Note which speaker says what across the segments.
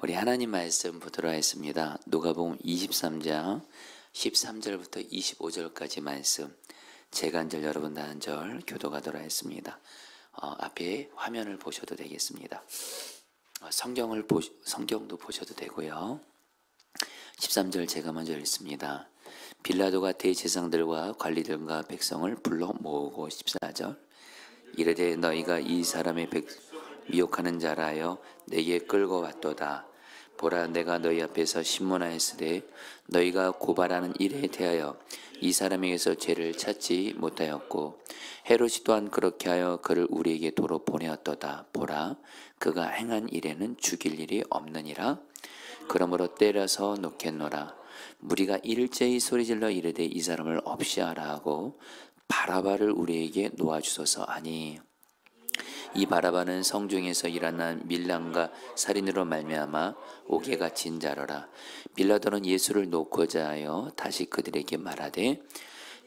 Speaker 1: 우리 하나님 말씀 보도록 하겠습니다. 누가복음 23장 13절부터 25절까지 말씀, 제가 한 절 여러분 다 한 절 교도하도록 하겠습니다. 앞에 화면을 보셔도 되겠습니다. 성경도 보셔도 되고요. 13절 제가 먼저 읽습니다. 빌라도가 대제사장들과 관리들과 백성을 불러 모으고 14절 이르되 너희가 이 사람의 미혹하는 자라 하여 내게 끌고 왔도다. 보라, 내가 너희 앞에서 신문하였으되 너희가 고발하는 일에 대하여 이 사람에게서 죄를 찾지 못하였고 헤롯이 또한 그렇게 하여 그를 우리에게 도로 보내었도다. 보라, 그가 행한 일에는 죽일 일이 없느니라. 그러므로 때려서 놓겠노라. 무리가 일제히 소리질러 이르되 이 사람을 없이 하라 하고 바라바를 우리에게 놓아주소서 하니, 이 바라바는 성중에서 일어난 밀란과 살인으로 말미암아 옥에 갇힌 자로라. 빌라도는 예수를 놓고자 하여 다시 그들에게 말하되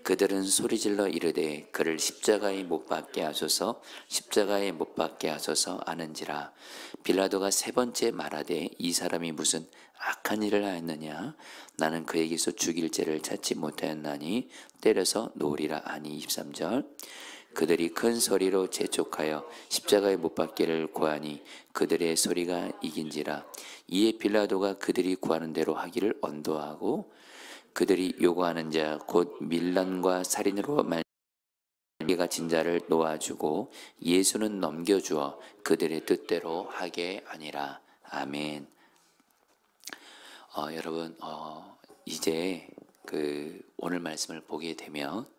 Speaker 1: 그들은 소리질러 이르되 그를 십자가에 못 박게 하소서, 십자가에 못 박게 하소서 하는지라. 빌라도가 세 번째 말하되 이 사람이 무슨 악한 일을 하였느냐? 나는 그에게서 죽일 죄를 찾지 못하였나니 때려서 놓으리라 하니. 23절 그들이 큰 소리로 재촉하여 십자가에 못 박기를 고하니 그들의 소리가 이긴지라. 이에 빌라도가 그들이 구하는 대로 하기를 언도하고 그들이 요구하는 자 곧 밀란과 살인으로 말미가 진자를 놓아주고 예수는 넘겨주어 그들의 뜻대로 하게 하니라. 아멘. 여러분, 이제 오늘 말씀을 보게 되면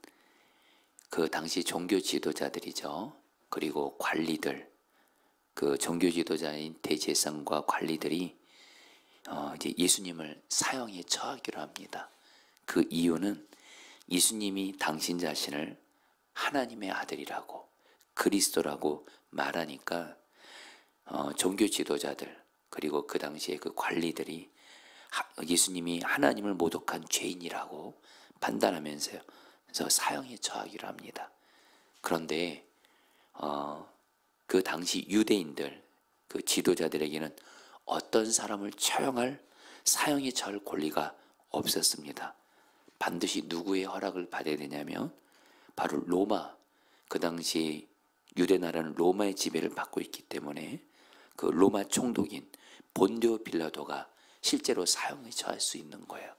Speaker 1: 그 당시 종교 지도자들이죠. 그리고 관리들, 그 종교 지도자인 대제사장과 관리들이 이제 예수님을 사형에 처하기로 합니다. 그 이유는 예수님이 당신 자신을 하나님의 아들이라고 그리스도라고 말하니까 종교 지도자들 그리고 그 당시에 그 관리들이 예수님이 하나님을 모독한 죄인이라고 판단하면서요. 그래서 사형에 처하기로 합니다. 그런데 그 당시 유대인들 그 지도자들에게는 어떤 사람을 처형할 사형에 처할 권리가 없었습니다. 반드시 누구의 허락을 받아야 되냐면 바로 로마, 그 당시 유대 나라는 로마의 지배를 받고 있기 때문에 그 로마 총독인 본디오 빌라도가 실제로 사형에 처할 수 있는 거예요.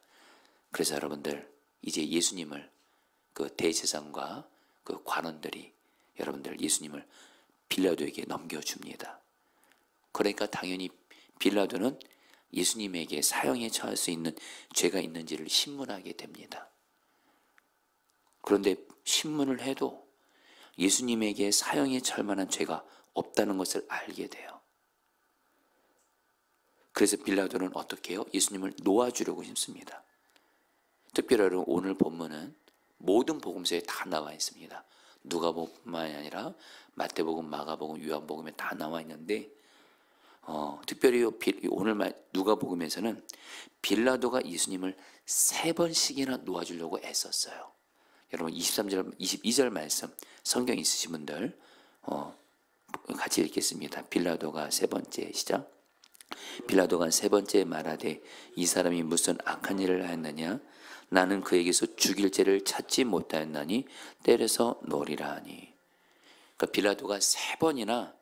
Speaker 1: 그래서 여러분들 이제 예수님을 그 대제사장과 그 관원들이 여러분들 예수님을 빌라도에게 넘겨줍니다. 그러니까 당연히 빌라도는 예수님에게 사형에 처할 수 있는 죄가 있는지를 신문하게 됩니다. 그런데 신문을 해도 예수님에게 사형에 처할 만한 죄가 없다는 것을 알게 돼요. 그래서 빌라도는 어떻게 해요? 예수님을 놓아주려고 힘씁니다. 특별히 오늘 본문은 모든 복음서에 다 나와 있습니다. 누가복음만이 아니라 마태복음, 마가복음, 요한복음에 다 나와 있는데 특별히 오늘 누가복음에서는 빌라도가 예수님을 3번씩이나 놓아주려고 애썼어요. 여러분 23절, 22절 말씀 성경 있으신 분들 같이 읽겠습니다. 빌라도가 세 번째 시작. 빌라도가 세 번째 말하되 이 사람이 무슨 악한 일을 하였느냐? 나는 그에게서 죽일 죄를 찾지 못하였나니 때려서 놓으리라 하니. 그러니까 빌라도가 3번이나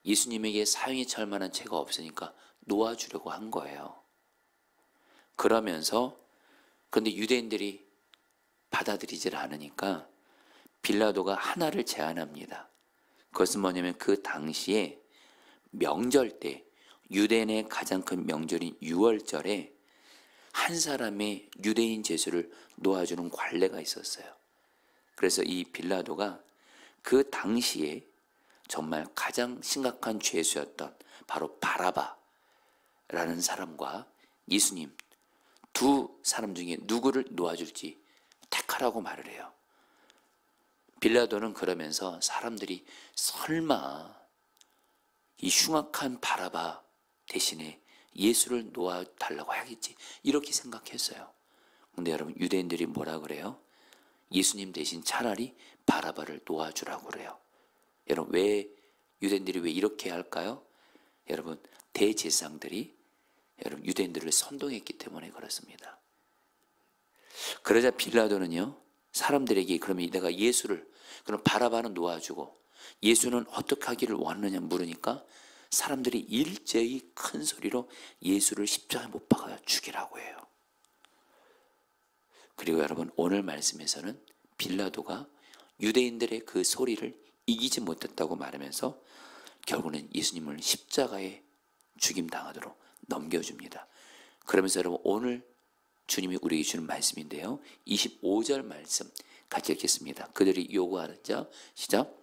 Speaker 1: 예수님에게 사형에 처할 만한 죄가 없으니까 놓아주려고 한 거예요. 그러면서 근데 유대인들이 받아들이질 않으니까 빌라도가 하나를 제안합니다. 그것은 뭐냐면 그 당시에 명절 때 유대인의 가장 큰 명절인 유월절에 한 사람의 유대인 죄수를 놓아주는 관례가 있었어요. 그래서 이 빌라도가 그 당시에 정말 가장 심각한 죄수였던 바로 바라바라는 사람과 예수님 두 사람 중에 누구를 놓아줄지 택하라고 말을 해요. 빌라도는 그러면서 사람들이 설마 이 흉악한 바라바 대신에 예수를 놓아달라고 하겠지 이렇게 생각했어요. 근데 여러분 유대인들이 뭐라 그래요? 예수님 대신 차라리 바라바를 놓아주라고 그래요. 여러분 유대인들이 왜 이렇게 할까요? 여러분 대제사장들이 여러분 유대인들을 선동했기 때문에 그렇습니다. 그러자 빌라도는요 사람들에게 그러면 내가 예수를 그럼 바라바는 놓아주고 예수는 어떻게 하기를 원하느냐 물으니까 사람들이 일제히 큰 소리로 예수를 십자가에 못 박아 죽이라고 해요. 그리고 여러분 오늘 말씀에서는 빌라도가 유대인들의 그 소리를 이기지 못했다고 말하면서 결국은 예수님을 십자가에 죽임당하도록 넘겨줍니다. 그러면서 여러분 오늘 주님이 우리에게 주는 말씀인데요 25절 말씀 같이 읽겠습니다. 그들이 요구하는 자 시작.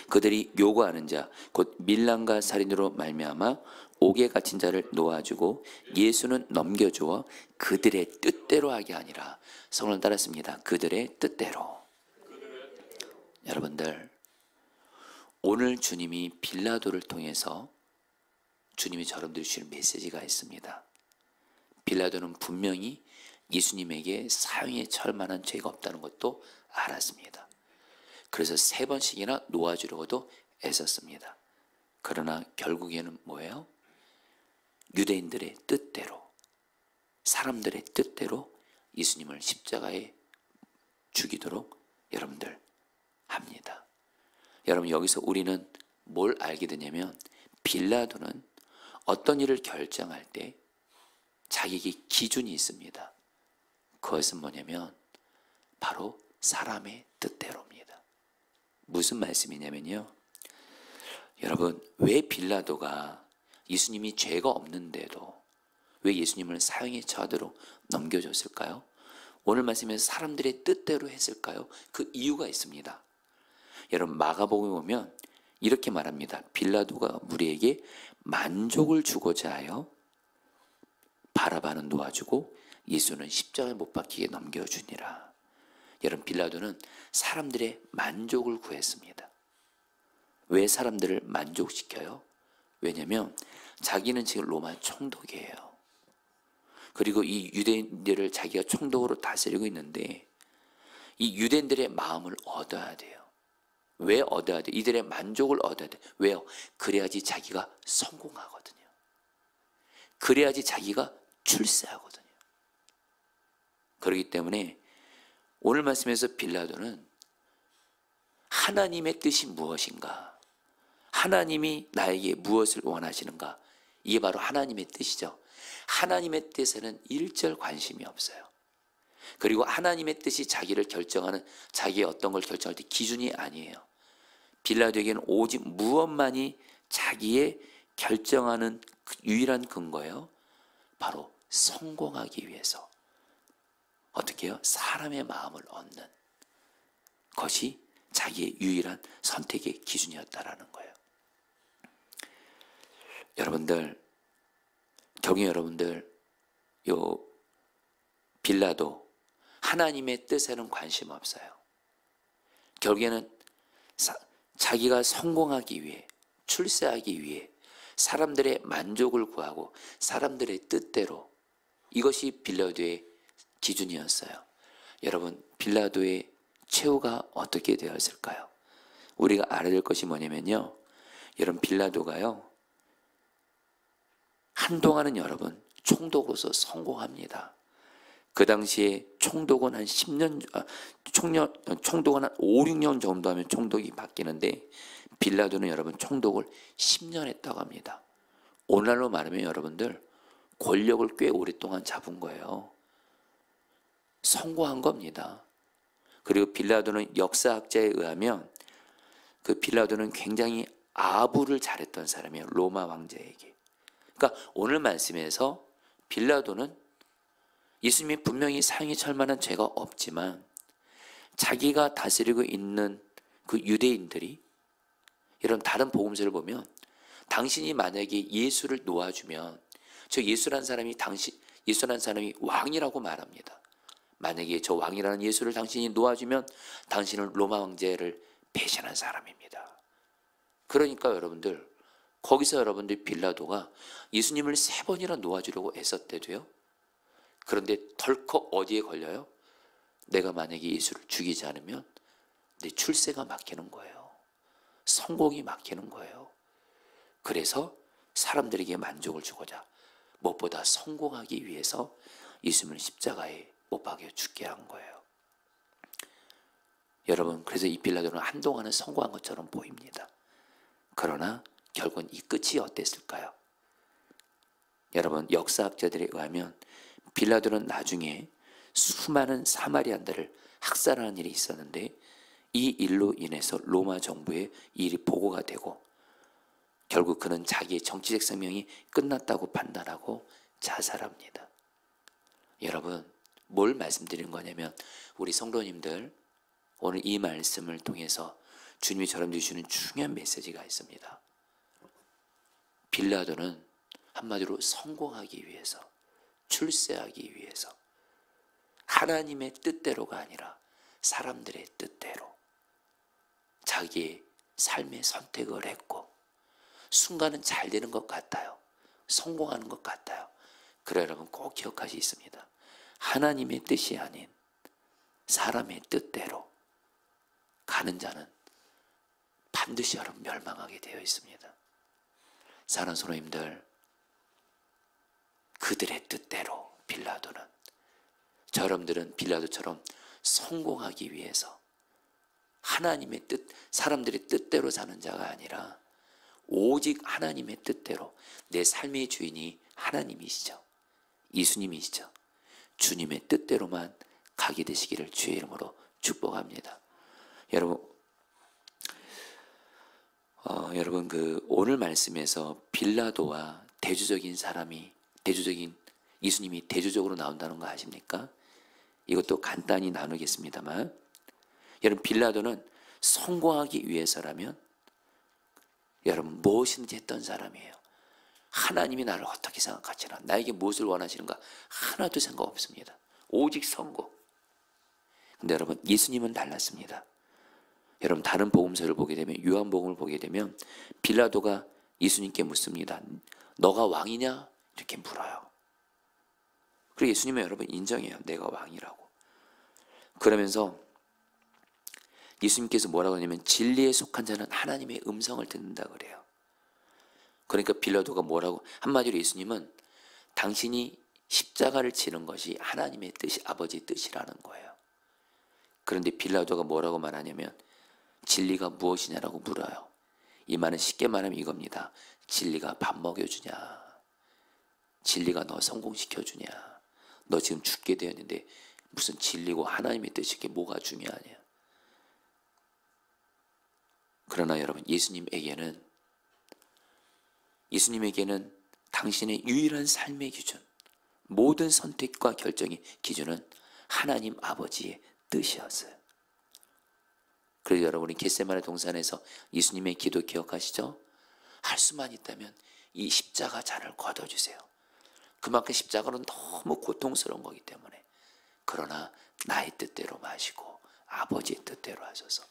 Speaker 1: 그들이 요구하는 자 곧 밀란과 살인으로 말미암아 옥에 갇힌 자를 놓아주고 예수는 넘겨주어 그들의 뜻대로 하게 아니라 성을 따랐습니다. 그들의 뜻대로. 여러분들 오늘 주님이 빌라도를 통해서 주님이 여러분들이 주는 메시지가 있습니다. 빌라도는 분명히 예수님에게 사형에 처할 만한 죄가 없다는 것도 알았습니다. 그래서 3번씩이나 놓아주려고도 애썼습니다. 그러나 결국에는 뭐예요? 유대인들의 뜻대로 사람들의 뜻대로 예수님을 십자가에 죽이도록 여러분들 합니다. 여러분 여기서 우리는 뭘 알게 되냐면 빌라도는 어떤 일을 결정할 때 자기에게 기준이 있습니다. 그것은 뭐냐면 바로 사람의 뜻대로입니다. 무슨 말씀이냐면요 여러분 왜 빌라도가 예수님이 죄가 없는데도 왜 예수님을 사형에 처하도록 넘겨줬을까요? 오늘 말씀에서 사람들의 뜻대로 했을까요? 그 이유가 있습니다. 여러분 마가복음에 보면 이렇게 말합니다. 빌라도가 무리에게 만족을 주고자 하여 바라바는 놓아주고 예수는 십자가에 못 박히게 넘겨주니라. 여러분 빌라도는 사람들의 만족을 구했습니다. 왜 사람들을 만족시켜요? 왜냐하면 자기는 지금 로마 총독이에요. 그리고 이 유대인들을 자기가 총독으로 다스리고 있는데 이 유대인들의 마음을 얻어야 돼요. 왜 얻어야 돼? 이들의 만족을 얻어야 돼. 왜요? 그래야지 자기가 성공하거든요. 그래야지 자기가 출세하거든요. 그렇기 때문에 오늘 말씀에서 빌라도는 하나님의 뜻이 무엇인가? 하나님이 나에게 무엇을 원하시는가? 이게 바로 하나님의 뜻이죠. 하나님의 뜻에는 일절 관심이 없어요. 그리고 하나님의 뜻이 자기를 결정하는 자기의 어떤 걸 결정할 때 기준이 아니에요. 빌라도에게는 오직 무엇만이 자기의 결정하는 유일한 근거예요. 바로 성공하기 위해서 어떻게 해요? 사람의 마음을 얻는 것이 자기의 유일한 선택의 기준이었다라는 거예요. 여러분들 경희 여러분들 요 빌라도 하나님의 뜻에는 관심 없어요. 결국에는 자기가 성공하기 위해 출세하기 위해 사람들의 만족을 구하고 사람들의 뜻대로 이것이 빌라도의 기준이었어요. 여러분 빌라도의 최후가 어떻게 되었을까요? 우리가 알아야 될 것이 뭐냐면요 여러분 빌라도가요 한동안은 여러분 총독으로서 성공합니다. 그 당시에 총독은 한 10년, 총독은 한 5, 6년 정도 하면 총독이 바뀌는데 빌라도는 여러분 총독을 10년 했다고 합니다. 오늘날로 말하면 여러분들 권력을 꽤 오랫동안 잡은 거예요. 성공한 겁니다. 그리고 빌라도는 역사학자에 의하면 그 빌라도는 굉장히 아부를 잘했던 사람이에요. 로마 왕자에게. 그러니까 오늘 말씀에서 빌라도는 예수님이 분명히 사형에 처할 만한 죄가 없지만 자기가 다스리고 있는 그 유대인들이 이런 다른 복음서를 보면 당신이 만약에 예수를 놓아주면 저 예수란 사람이 왕이라고 말합니다. 만약에 저 왕이라는 예수를 당신이 놓아주면 당신은 로마 왕제를 배신한 사람입니다. 그러니까 여러분들 거기서 여러분들 빌라도가 예수님을 3번이나 놓아주려고 애썼대도요. 그런데 덜컥 어디에 걸려요? 내가 만약에 예수를 죽이지 않으면 내 출세가 막히는 거예요. 성공이 막히는 거예요. 그래서 사람들에게 만족을 주고자 무엇보다 성공하기 위해서 예수님을 십자가에 못 박여 죽게 한 거예요. 여러분, 그래서 이 빌라도는 한동안은 성공한 것처럼 보입니다. 그러나 결국은 이 끝이 어땠을까요? 여러분, 역사학자들에 의하면 빌라도는 나중에 수많은 사마리안들을 학살하는 일이 있었는데, 이 일로 인해서 로마 정부에 이 일이 보고가 되고 결국 그는 자기의 정치적 생명이 끝났다고 판단하고 자살합니다. 여러분, 뭘 말씀드리는 거냐면, 우리 성도님들 오늘 이 말씀을 통해서 주님이 저람들이 주시는 중요한 메시지가 있습니다. 빌라도는 한마디로 성공하기 위해서, 출세하기 위해서 하나님의 뜻대로가 아니라 사람들의 뜻대로 자기의 삶의 선택을 했고, 순간은 잘 되는 것 같아요. 성공하는 것 같아요. 그래, 여러분 꼭 기억하시 있습니다. 하나님의 뜻이 아닌 사람의 뜻대로 가는 자는 반드시 여러분 멸망하게 되어 있습니다. 사랑하는 성도님들, 그들의 뜻대로 빌라도는, 여러분들은 빌라도처럼 성공하기 위해서 하나님의 뜻, 사람들의 뜻대로 사는 자가 아니라 오직 하나님의 뜻대로, 내 삶의 주인이 하나님이시죠. 예수님이시죠. 주님의 뜻대로만 가게 되시기를 주의 이름으로 축복합니다. 여러분 그 오늘 말씀에서 빌라도와 대조적인 사람이, 대조적인 예수님이 대조적으로 나온다는 거 아십니까? 이것도 간단히 나누겠습니다만, 여러분 빌라도는 성공하기 위해서라면 여러분 무엇인지 했던 사람이에요. 하나님이 나를 어떻게 생각하시나, 나에게 무엇을 원하시는가 하나도 생각 없습니다. 오직 성공. 근데 여러분 예수님은 달랐습니다. 여러분 다른 복음서를 보게 되면, 요한복음을 보게 되면 빌라도가 예수님께 묻습니다. 너가 왕이냐? 이렇게 물어요. 그리고 예수님은 여러분 인정해요. 내가 왕이라고. 그러면서 예수님께서 뭐라고 하냐면, 진리에 속한 자는 하나님의 음성을 듣는다 그래요. 그러니까 빌라도가 뭐라고, 한마디로 예수님은 당신이 십자가를 치는 것이 하나님의 뜻이, 아버지의 뜻이라는 거예요. 그런데 빌라도가 뭐라고 말하냐면, 진리가 무엇이냐라고 물어요. 이 말은 쉽게 말하면 이겁니다. 진리가 밥 먹여주냐, 진리가 너 성공시켜주냐, 너 지금 죽게 되었는데 무슨 진리고 하나님의 뜻이 게 뭐가 중요하냐. 그러나 여러분 예수님에게는 당신의 유일한 삶의 기준, 모든 선택과 결정의 기준은 하나님 아버지의 뜻이었어요. 그래서 여러분이 겟세마네 동산에서 예수님의 기도 기억하시죠? 할 수만 있다면 이 십자가 잔을 걷어주세요. 그만큼 십자가는 너무 고통스러운 거기 때문에. 그러나 나의 뜻대로 마시고 아버지의 뜻대로 하셔서.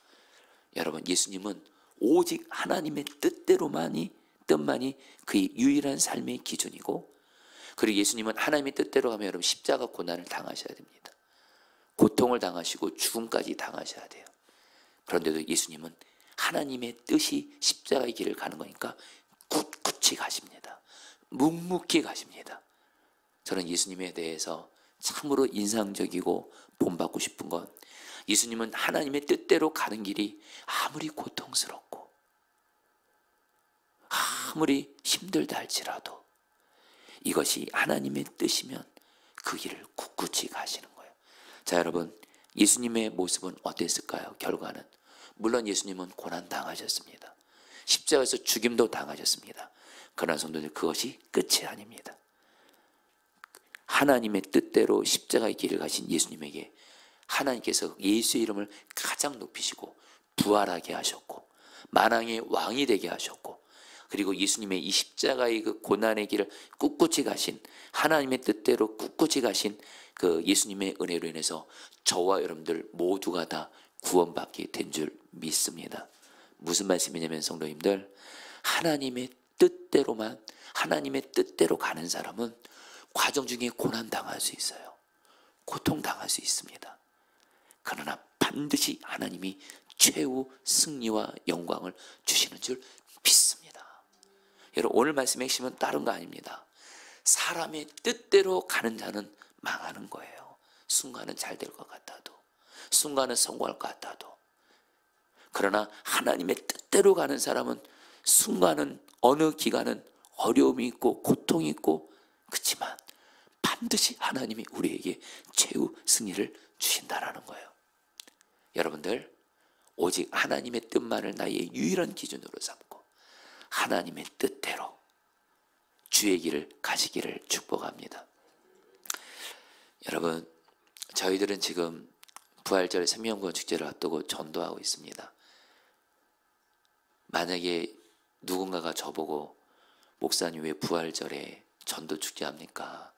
Speaker 1: 여러분 예수님은 오직 하나님의 뜻만이 그의 유일한 삶의 기준이고, 그리고 예수님은 하나님의 뜻대로 가면 여러분 십자가 고난을 당하셔야 됩니다. 고통을 당하시고 죽음까지 당하셔야 돼요. 그런데도 예수님은 하나님의 뜻이 십자가의 길을 가는 거니까 굳굳이 가십니다. 묵묵히 가십니다. 저는 예수님에 대해서 참으로 인상적이고 본받고 싶은 건, 예수님은 하나님의 뜻대로 가는 길이 아무리 고통스럽고 아무리 힘들다 할지라도 이것이 하나님의 뜻이면 그 길을 굳굳이 가시는 거예요. 자, 여러분 예수님의 모습은 어땠을까요? 결과는 물론 예수님은 고난 당하셨습니다. 십자가에서 죽임도 당하셨습니다. 그러나 성도들, 그것이 끝이 아닙니다. 하나님의 뜻대로 십자가의 길을 가신 예수님에게 하나님께서 예수의 이름을 가장 높이시고 부활하게 하셨고 만왕의 왕이 되게 하셨고, 그리고 예수님의 이 십자가의 그 고난의 길을 꿋꿋이 가신, 하나님의 뜻대로 꿋꿋이 가신 그 예수님의 은혜로 인해서 저와 여러분들 모두가 다 구원받게 된 줄 믿습니다. 무슨 말씀이냐면 성도님들, 하나님의 뜻대로 가는 사람은 과정 중에 고난 당할 수 있어요. 고통 당할 수 있습니다. 그러나 반드시 하나님이 최후 승리와 영광을 주시는 줄 믿습니다. 여러분 오늘 말씀의 핵심은 다른 거 아닙니다. 사람의 뜻대로 가는 자는 망하는 거예요. 순간은 잘 될 것 같아도, 순간은 성공할 것 같아도. 그러나 하나님의 뜻대로 가는 사람은 순간은, 어느 기간은 어려움이 있고 고통이 있고, 그렇지만 반드시 하나님이 우리에게 최후 승리를 주신다라는 거예요. 여러분들, 오직 하나님의 뜻만을 나의 유일한 기준으로 삼고 하나님의 뜻대로 주의 길을 가시기를 축복합니다. 여러분, 저희들은 지금 부활절 생명구원 축제를 앞두고 전도하고 있습니다. 만약에 누군가가 저보고 목사님 왜 부활절에 전도 축제 합니까?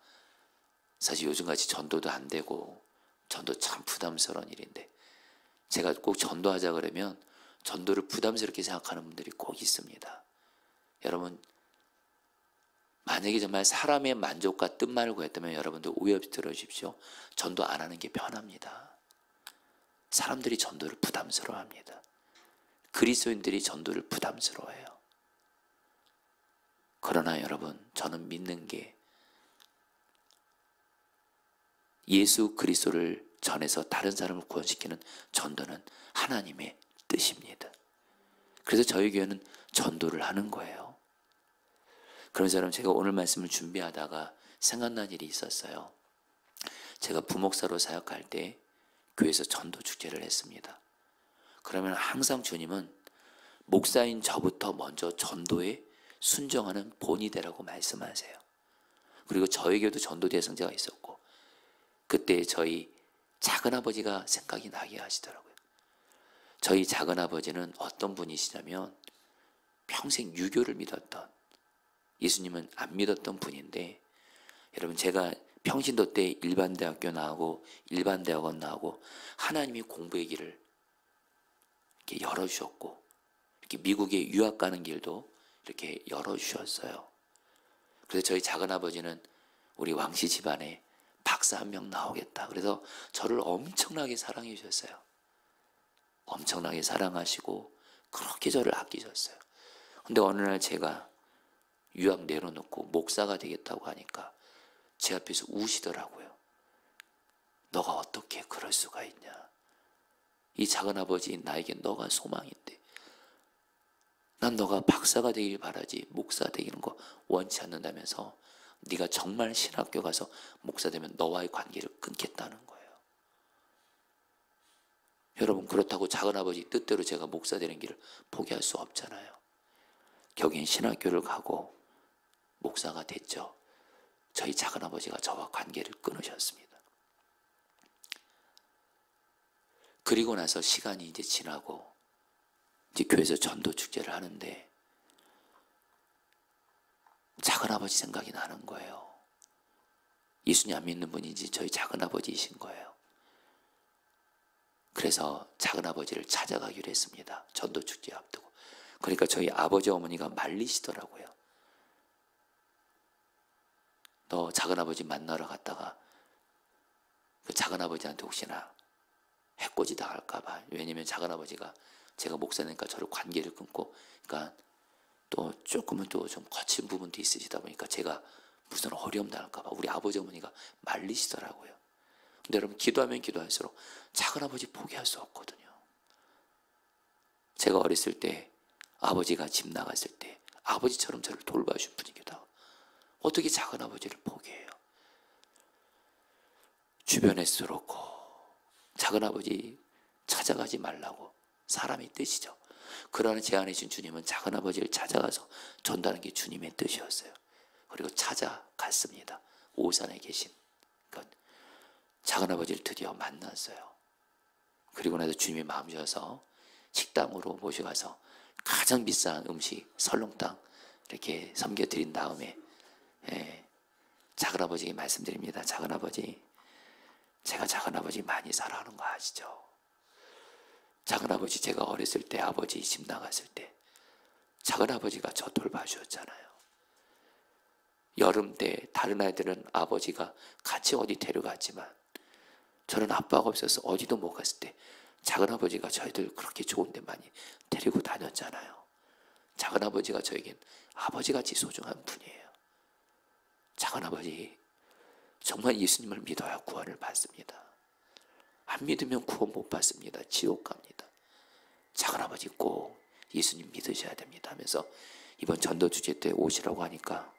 Speaker 1: 사실 요즘같이 전도도 안 되고 전도 참 부담스러운 일인데, 제가 꼭 전도하자 그러면 전도를 부담스럽게 생각하는 분들이 꼭 있습니다. 여러분, 만약에 정말 사람의 만족과 뜻만을 구했다면 여러분들 오해 없이 들어주십시오. 전도 안 하는 게 편합니다. 사람들이 전도를 부담스러워합니다. 그리스도인들이 전도를 부담스러워해요. 그러나 여러분, 저는 믿는 게 예수 그리스도를 전해서 다른 사람을 구원시키는 전도는 하나님의 뜻입니다. 그래서 저희 교회는 전도를 하는 거예요. 그러면서 여러분, 제가 오늘 말씀을 준비하다가 생각난 일이 있었어요. 제가 부목사로 사역할 때 교회에서 전도 축제를 했습니다. 그러면 항상 주님은 목사인 저부터 먼저 전도에 순종하는 본이 되라고 말씀하세요. 그리고 저에게도 전도 대상자가 있었고, 그때 저희 작은아버지가 생각이 나게 하시더라고요. 저희 작은아버지는 어떤 분이시냐면 평생 유교를 믿었던, 예수님은 안 믿었던 분인데, 여러분, 제가 평신도 때 일반대학교 나오고 일반대학원 나오고 하나님이 공부의 길을 이렇게 열어주셨고, 이렇게 미국에 유학 가는 길도 이렇게 열어주셨어요. 그래서 저희 작은아버지는 우리 왕씨 집안에 박사 한 명 나오겠다, 그래서 저를 엄청나게 사랑해 주셨어요. 엄청나게 사랑하시고 그렇게 저를 아끼셨어요. 근데 어느 날 제가 유학 내려놓고 목사가 되겠다고 하니까 제 앞에서 우시더라고요. 너가 어떻게 그럴 수가 있냐. 이 작은아버지 나에게 너가 소망인데, 난 너가 박사가 되길 바라지 목사 되기는 거 원치 않는다면서 네가 정말 신학교 가서 목사 되면 너와의 관계를 끊겠다는 거예요. 여러분, 그렇다고 작은아버지 뜻대로 제가 목사 되는 길을 포기할 수 없잖아요. 결국엔 신학교를 가고 목사가 됐죠. 저희 작은아버지가 저와 관계를 끊으셨습니다. 그리고 나서 시간이 이제 지나고 이제 교회에서 전도 축제를 하는데 작은아버지 생각이 나는 거예요. 예수님 안 믿는 분인지 저희 작은아버지이신 거예요. 그래서 작은아버지를 찾아가기로 했습니다. 전도 축제 앞두고. 그러니까 저희 아버지 어머니가 말리시더라고요. 너 작은아버지 만나러 갔다가 그 작은아버지한테 혹시나 해코지 당할까 봐. 왜냐면 작은아버지가 제가 목사니까 저를 관계를 끊고, 그러니까 또 조금은 또 좀 거친 부분도 있으시다 보니까 제가 무슨 어려움 당할까 봐 우리 아버지 어머니가 말리시더라고요. 근데 여러분, 기도하면 기도할수록 작은아버지 포기할 수 없거든요. 제가 어렸을 때 아버지가 집 나갔을 때 아버지처럼 저를 돌봐주신 분이기도 하고, 어떻게 작은아버지를 포기해요? 주변에서 그렇고 작은아버지 찾아가지 말라고, 사람의 뜻이죠. 그러나 제 안에 신 주님은 작은아버지를 찾아가서 전도하는 게 주님의 뜻이었어요. 그리고 찾아갔습니다. 오산에 계신 작은아버지를 드디어 만났어요. 그리고 나서 주님이 마음 주셔서 식당으로 모셔가서 가장 비싼 음식 설렁탕 이렇게 섬겨드린 다음에, 작은아버지에게 말씀드립니다. 작은아버지, 제가 작은아버지 많이 사랑하는 거 아시죠? 작은아버지, 제가 어렸을 때 아버지 집 나갔을 때 작은아버지가 저 돌봐주셨잖아요. 여름 때 다른 아이들은 아버지가 같이 어디 데려갔지만 저는 아빠가 없어서 어디도 못 갔을 때 작은아버지가 저희들 그렇게 좋은 데 많이 데리고 다녔잖아요. 작은아버지가 저에겐 아버지같이 소중한 분이에요. 작은아버지, 정말 예수님을 믿어야 구원을 받습니다. 안 믿으면 구원 못 받습니다. 지옥 갑니다. 작은아버지 꼭 예수님 믿으셔야 됩니다 하면서 이번 전도 주제 때 오시라고 하니까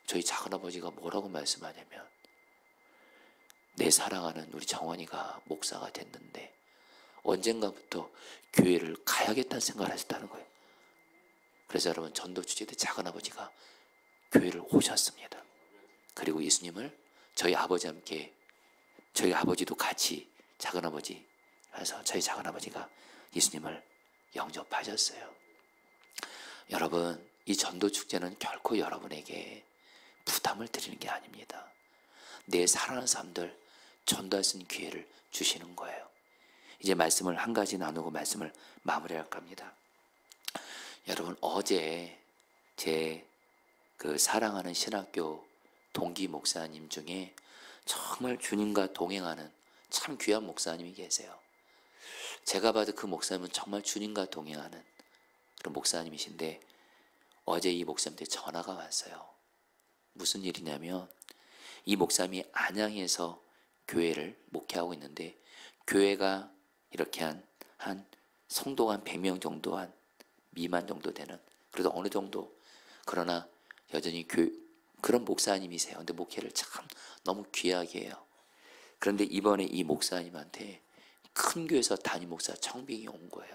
Speaker 1: 저희 작은아버지가 뭐라고 말씀하냐면, 내 사랑하는 우리 정원이가 목사가 됐는데 언젠가부터 교회를 가야겠다는 생각을 하셨다는 거예요. 그래서 여러분, 전도 주제 때 작은아버지가 교회를 오셨습니다. 그리고 예수님을 저희 아버지와 함께, 저희 아버지도 같이 작은아버지 해서 저희 작은아버지가 예수님을 영접하셨어요. 여러분, 이 전도 축제는 결코 여러분에게 부담을 드리는 게 아닙니다. 내 사랑하는 사람들 전도할 수 있는 기회를 주시는 거예요. 이제 말씀을 한 가지 나누고 말씀을 마무리할까 합니다. 여러분, 어제 제 그 사랑하는 신학교 동기 목사님 중에 정말 주님과 동행하는 참 귀한 목사님이 계세요. 제가 봐도 그 목사님은 정말 주님과 동행하는 그런 목사님이신데, 어제 이 목사님한테 전화가 왔어요. 무슨 일이냐면, 이 목사님이 안양에서 교회를 목회하고 있는데, 교회가 이렇게 한 성도가 한 100명 정도, 한 미만 정도 되는, 그래도 어느 정도, 그러나 여전히 그런 목사님이세요. 근데 목회를 참 너무 귀하게 해요. 그런데 이번에 이 목사님한테 큰 교회에서 담임 목사 청빙이 온 거예요.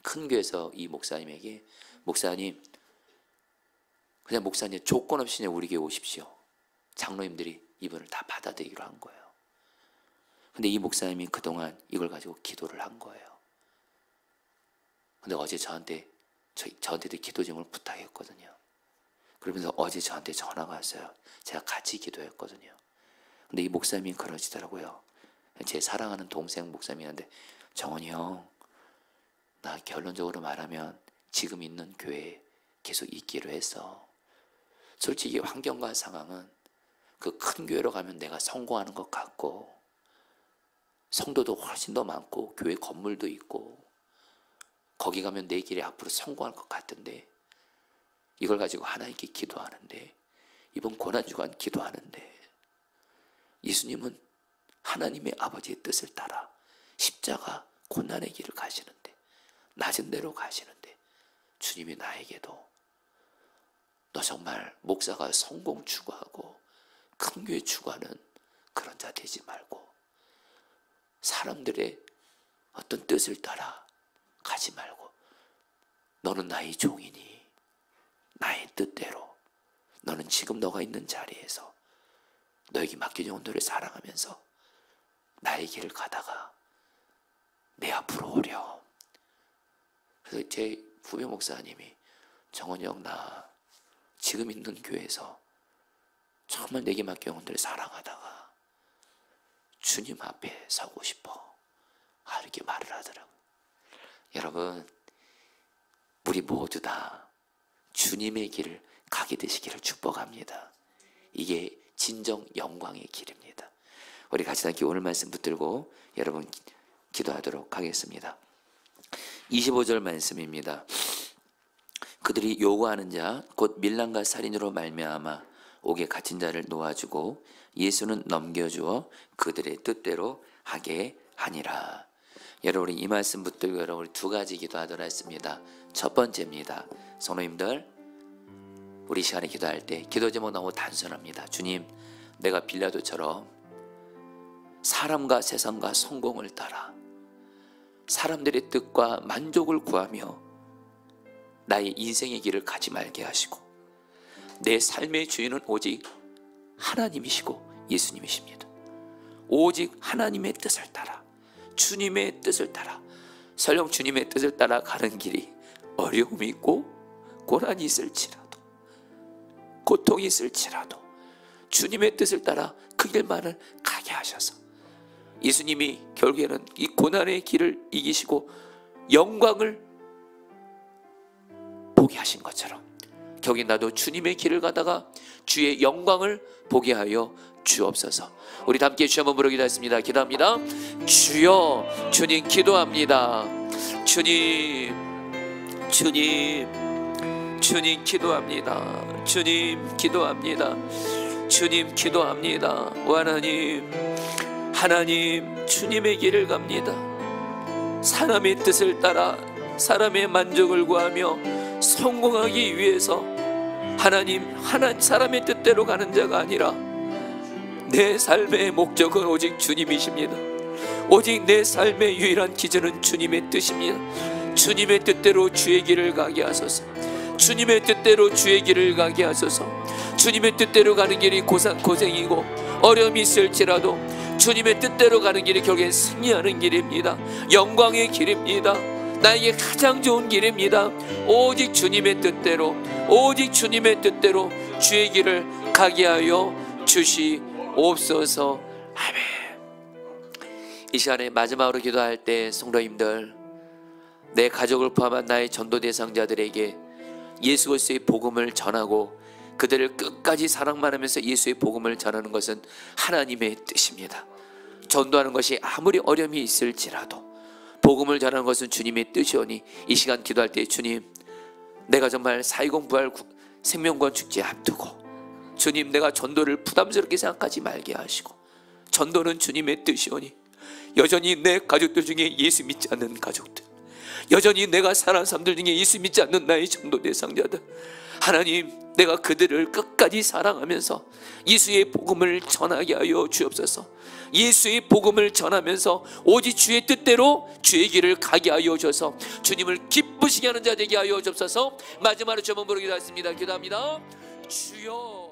Speaker 1: 큰 교회에서 이 목사님에게, 목사님, 그냥 목사님 조건 없이 우리 교회 오십시오. 장로님들이 이분을 다 받아들이기로 한 거예요. 근데 이 목사님이 그동안 이걸 가지고 기도를 한 거예요. 근데 어제 저한테도 기도 좀 부탁했거든요. 그러면서 어제 저한테 전화가 왔어요. 제가 같이 기도했거든요. 근데 이 목사님이 그러시더라고요. 제 사랑하는 동생 목사님인데, 정원이 형, 나 결론적으로 말하면 지금 있는 교회에 계속 있기로 했어. 솔직히 환경과 상황은 그 큰 교회로 가면 내가 성공하는 것 같고, 성도도 훨씬 더 많고, 교회 건물도 있고, 거기 가면 내 길에 앞으로 성공할 것 같은데, 이걸 가지고 하나님께 기도하는데, 이번 고난주간 기도하는데, 예수님은 하나님의 아버지의 뜻을 따라 십자가 고난의 길을 가시는데, 낮은 데로 가시는데, 주님이 나에게도 너 정말 목사가 성공 추구하고 큰 교회 추구하는 그런 자 되지 말고 사람들의 어떤 뜻을 따라 가지 말고, 너는 나의 종이니 나의 뜻대로, 너는 지금 너가 있는 자리에서 너에게 맡겨진 온도를 사랑하면서 나의 길을 가다가 내 앞으로 오렴. 그래서 제 후배 목사님이, 정원이 형, 나 지금 있는 교회에서 정말 내게 맡겨진 온도를 사랑하다가 주님 앞에 서고 싶어, 이렇게 말을 하더라고요. 여러분, 우리 모두 다 주님의 길을 가게 되시기를 축복합니다. 이게 진정 영광의 길입니다. 우리 같이 함께 오늘 말씀 붙들고 여러분 기도하도록 하겠습니다. 25절 말씀입니다. 그들이 요구하는 자 곧 밀란과 살인으로 말미암아 옥에 갇힌 자를 놓아주고 예수는 넘겨주어 그들의 뜻대로 하게 하니라. 여러분, 우리 이 말씀 붙들고 여러분 우리 두 가지 기도하도록 했습니다. 첫 번째입니다. 성도님들, 우리 시간에 기도할 때 기도 제목 너무 단순합니다. 주님, 내가 빌라도처럼 사람과 세상과 성공을 따라 사람들의 뜻과 만족을 구하며 나의 인생의 길을 가지 말게 하시고, 내 삶의 주인은 오직 하나님이시고 예수님이십니다. 오직 하나님의 뜻을 따라, 주님의 뜻을 따라, 설령 주님의 뜻을 따라 가는 길이 어려움이 있고 고난이 있을지라도, 고통이 있을지라도 주님의 뜻을 따라 그 길만을 가게 하셔서 예수님이 결국에는 이 고난의 길을 이기시고 영광을 보게 하신 것처럼 결국에 나도 주님의 길을 가다가 주의 영광을 보게 하여 주옵소서. 우리 다 함께 주 한번 부르기도 했습니다. 기도합니다. 주여, 주님 기도합니다. 주님 기도합니다. 주님 기도합니다. 주님 기도합니다. 오 하나님, 하나님 주님의 길을 갑니다. 사람의 뜻을 따라 사람의 만족을 구하며 성공하기 위해서 하나님, 사람의 뜻대로 가는 자가 아니라 내 삶의 목적은 오직 주님이십니다. 오직 내 삶의 유일한 기준은 주님의 뜻입니다. 주님의 뜻대로 주의 길을 가게 하소서. 주님의 뜻대로 주의 길을 가게 하소서. 주님의 뜻대로 가는 길이 고생이고 어려움이 있을지라도 주님의 뜻대로 가는 길이 결국엔 승리하는 길입니다. 영광의 길입니다. 나에게 가장 좋은 길입니다. 오직 주님의 뜻대로, 오직 주님의 뜻대로 주의 길을 가게 하여 주시옵소서. 아멘. 이 시간에 마지막으로 기도할 때 성도님들, 내 가족을 포함한 나의 전도 대상자들에게 예수 그리스도의 복음을 전하고 그들을 끝까지 사랑만 하면서 예수의 복음을 전하는 것은 하나님의 뜻입니다. 전도하는 것이 아무리 어려움이 있을지라도 복음을 전하는 것은 주님의 뜻이오니 이 시간 기도할 때 주님, 내가 정말 4.20 부활 생명권 축제 앞두고 주님, 내가 전도를 부담스럽게 생각하지 말게 하시고 전도는 주님의 뜻이오니 여전히 내 가족들 중에 예수 믿지 않는 가족들, 여전히 내가 사랑하는 사람들 중에 예수 믿지 않는 나의 전도 대상자들, 하나님, 내가 그들을 끝까지 사랑하면서 예수의 복음을 전하게 하여 주옵소서. 예수의 복음을 전하면서 오직 주의 뜻대로 주의 길을 가게 하여 주셔서 주님을 기쁘시게 하는 자 되게 하여 주옵소서. 마지막으로 주 한번 부르기도 하겠습니다. 기도합니다. 주여.